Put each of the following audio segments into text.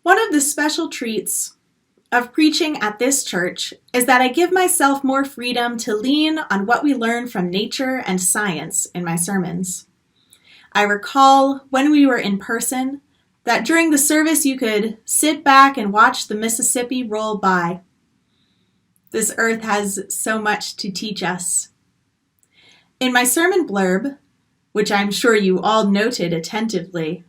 One of the special treats of preaching at this church is that I give myself more freedom to lean on what we learn from nature and science in my sermons. I recall when we were in person that during the service you could sit back and watch the Mississippi roll by. This earth has so much to teach us. In my sermon blurb, which I'm sure you all noted attentively,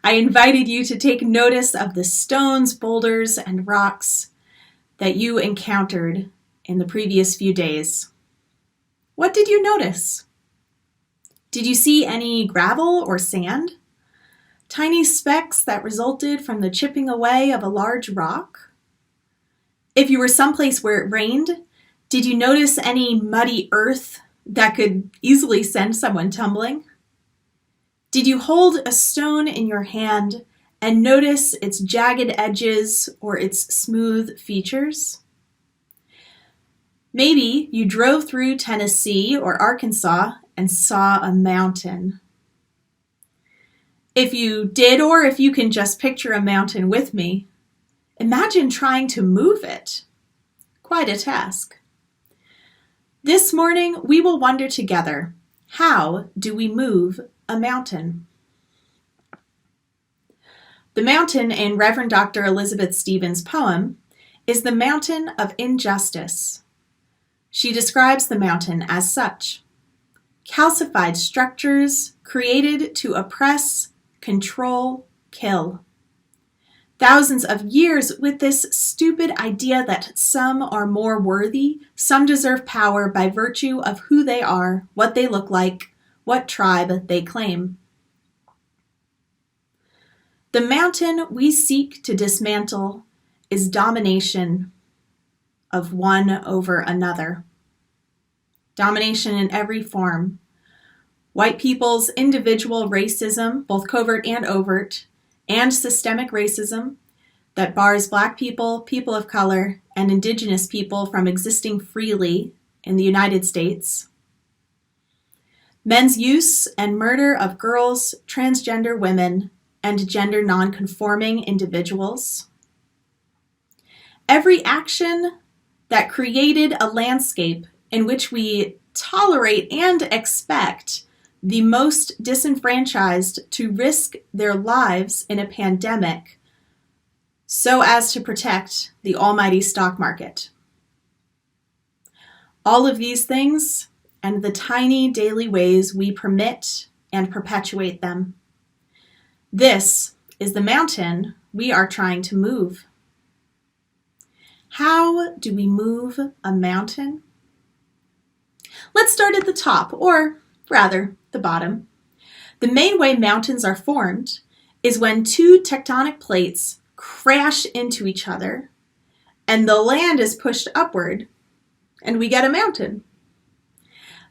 I invited you to take notice of the stones, boulders, and rocks that you encountered in the previous few days. What did you notice? Did you see any gravel or sand? Tiny specks that resulted from the chipping away of a large rock? If you were someplace where it rained, did you notice any muddy earth that could easily send someone tumbling? Did you hold a stone in your hand and notice its jagged edges or its smooth features? Maybe you drove through Tennessee or Arkansas and saw a mountain. If you did, or if you can just picture a mountain with me, imagine trying to move it. Quite a task. This morning, we will wonder together, how do we move a mountain? The mountain in Reverend Dr. Elizabeth Stevens' poem is the mountain of injustice. She describes the mountain as such: calcified structures created to oppress, control, kill. Thousands of years with this stupid idea that some are more worthy, some deserve power by virtue of who they are, what they look like, what tribe they claim. The mountain we seek to dismantle is domination of one over another. Domination in every form. White people's individual racism, both covert and overt, and systemic racism that bars Black people, people of color, and Indigenous people from existing freely in the United States. Men's use and murder of girls, transgender women, and gender non-conforming individuals. Every action that created a landscape in which we tolerate and expect the most disenfranchised to risk their lives in a pandemic so as to protect the almighty stock market. All of these things and the tiny daily ways we permit and perpetuate them. This is the mountain we are trying to move. How do we move a mountain? Let's start at the top, or rather, the bottom. The main way mountains are formed is when two tectonic plates crash into each other and the land is pushed upward and we get a mountain.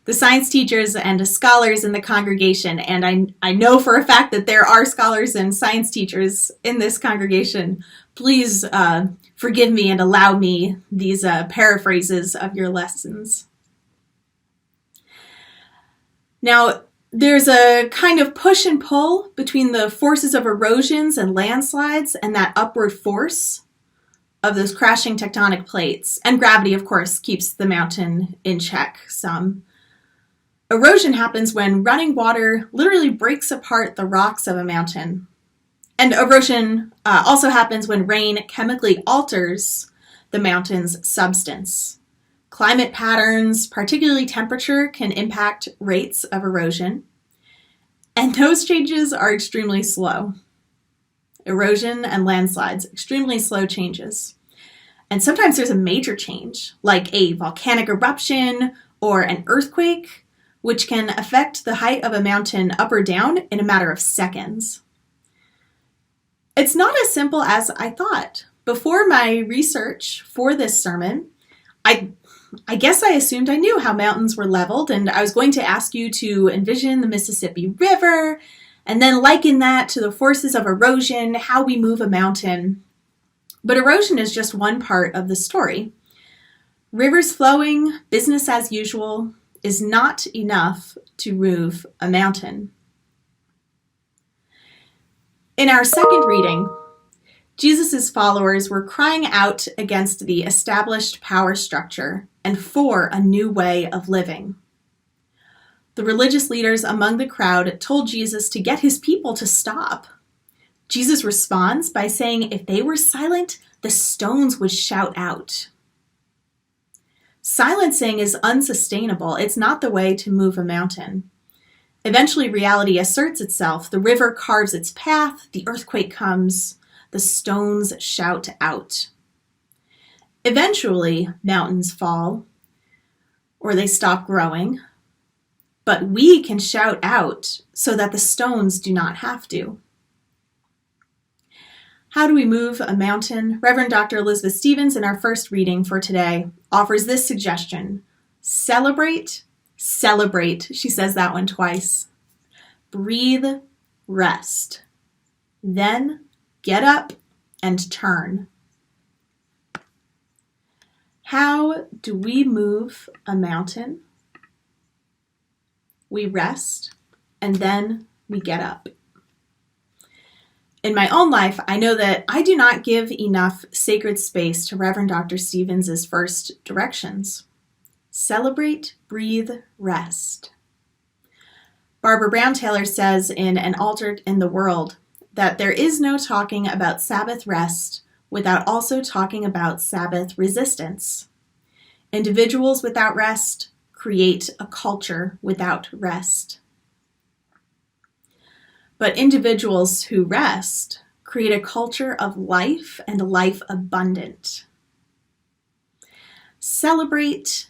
The science teachers and scholars in the congregation, and I know for a fact that there are scholars and science teachers in this congregation, please forgive me and allow me these paraphrases of your lessons. Now, there's a kind of push and pull between the forces of erosions and landslides and that upward force of those crashing tectonic plates. And gravity, of course, keeps the mountain in check some. Erosion happens when running water literally breaks apart the rocks of a mountain. And erosion also happens when rain chemically alters the mountain's substance. Climate patterns, particularly temperature, can impact rates of erosion, and those changes are extremely slow. Erosion and landslides, extremely slow changes. And sometimes there's a major change, like a volcanic eruption or an earthquake, which can affect the height of a mountain up or down in a matter of seconds. It's not as simple as I thought. Before my research for this sermon, I guess I assumed I knew how mountains were leveled, and I was going to ask you to envision the Mississippi River and then liken that to the forces of erosion, how we move a mountain. But erosion is just one part of the story. Rivers flowing, business as usual, is not enough to move a mountain. In our second reading, Jesus' followers were crying out against the established power structure and for a new way of living. The religious leaders among the crowd told Jesus to get his people to stop. Jesus responds by saying if they were silent, the stones would shout out. Silencing is unsustainable. It's not the way to move a mountain. Eventually, reality asserts itself. The river carves its path, the earthquake comes, the stones shout out. Eventually, mountains fall, or they stop growing, but we can shout out so that the stones do not have to. How do we move a mountain? Reverend Dr. Elizabeth Stevens, in our first reading for today, offers this suggestion. Celebrate, celebrate. She says that one twice. Breathe, rest. Then get up and turn. How do we move a mountain? We rest, and then we get up. In my own life, I know that I do not give enough sacred space to Reverend Dr. Stevens' first directions. Celebrate, breathe, rest. Barbara Brown Taylor says in An Altar in the World that there is no talking about Sabbath rest without also talking about Sabbath resistance. Individuals without rest create a culture without rest. But individuals who rest create a culture of life and life abundant. Celebrate,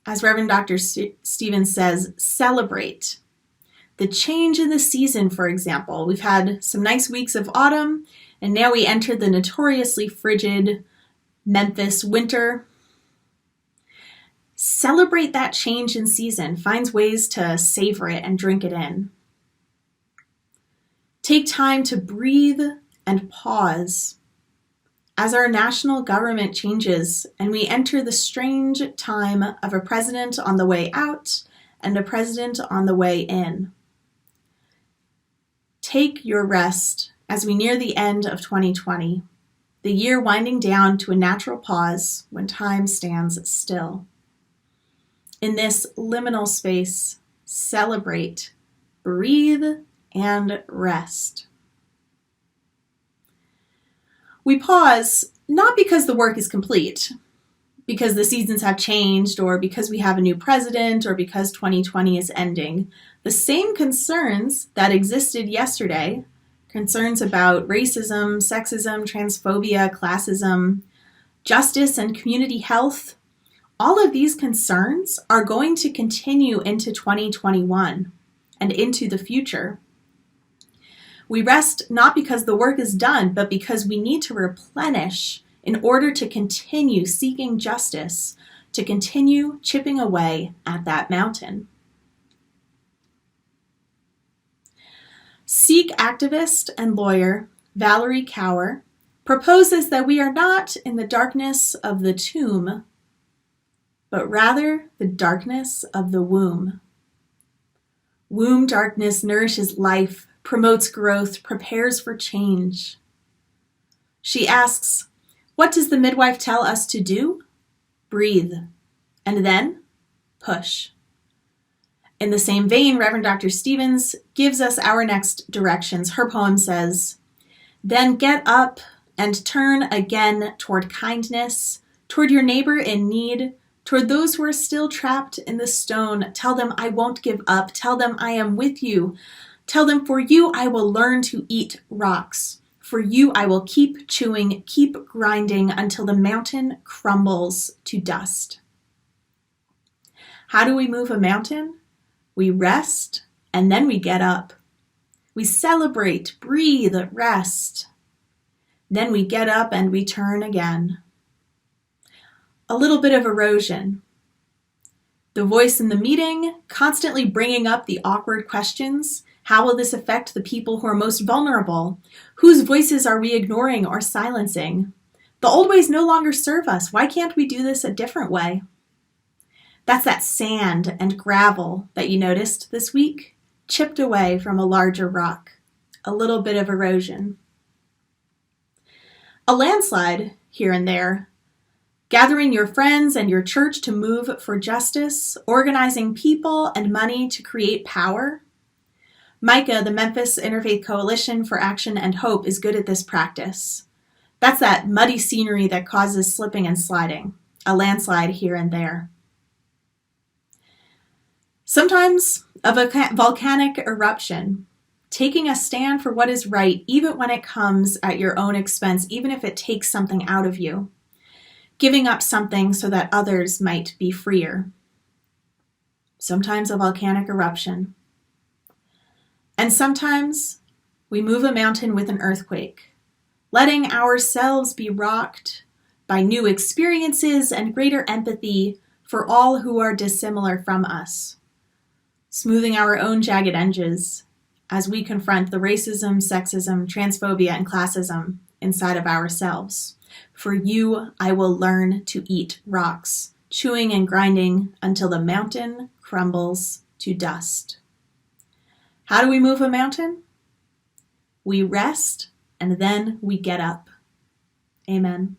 as Reverend Dr. Stevens says, celebrate the change in the season, for example. We've had some nice weeks of autumn, and now we enter the notoriously frigid Memphis winter. Celebrate that change in season. Find ways to savor it and drink it in. Take time to breathe and pause as our national government changes and we enter the strange time of a president on the way out and a president on the way in. Take your rest as we near the end of 2020, the year winding down to a natural pause when time stands still. In this liminal space, celebrate, breathe, and rest. We pause not because the work is complete, because the seasons have changed, or because we have a new president, or because 2020 is ending. The same concerns that existed yesterday, concerns about racism, sexism, transphobia, classism, justice, and community health, all of these concerns are going to continue into 2021 and into the future. We rest not because the work is done, but because we need to replenish in order to continue seeking justice, to continue chipping away at that mountain. Sikh activist and lawyer Valerie Kaur proposes that we are not in the darkness of the tomb, but rather the darkness of the womb. Womb darkness nourishes life, promotes growth, prepares for change. She asks, what does the midwife tell us to do? Breathe, and then push. In the same vein, Reverend Dr. Stevens gives us our next directions. Her poem says, then get up and turn again toward kindness, toward your neighbor in need, toward those who are still trapped in the stone. Tell them I won't give up. Tell them I am with you. Tell them, for you I will learn to eat rocks. For you I will keep chewing, keep grinding until the mountain crumbles to dust. How do we move a mountain? We rest, and then we get up. We celebrate, breathe, rest. Then we get up and we turn again. A little bit of erosion. The voice in the meeting, constantly bringing up the awkward questions. How will this affect the people who are most vulnerable? Whose voices are we ignoring or silencing? The old ways no longer serve us. Why can't we do this a different way? That's that sand and gravel that you noticed this week, chipped away from a larger rock. A little bit of erosion. A landslide here and there, gathering your friends and your church to move for justice, organizing people and money to create power. Micah, the Memphis Interfaith Coalition for Action and Hope, is good at this practice. That's that muddy scenery that causes slipping and sliding, a landslide here and there. Sometimes a volcanic eruption, taking a stand for what is right, even when it comes at your own expense, even if it takes something out of you, giving up something so that others might be freer. Sometimes a volcanic eruption. And sometimes we move a mountain with an earthquake, letting ourselves be rocked by new experiences and greater empathy for all who are dissimilar from us, smoothing our own jagged edges as we confront the racism, sexism, transphobia, and classism inside of ourselves. For you, I will learn to eat rocks, chewing and grinding until the mountain crumbles to dust. How do we move a mountain? We rest and then we get up. Amen.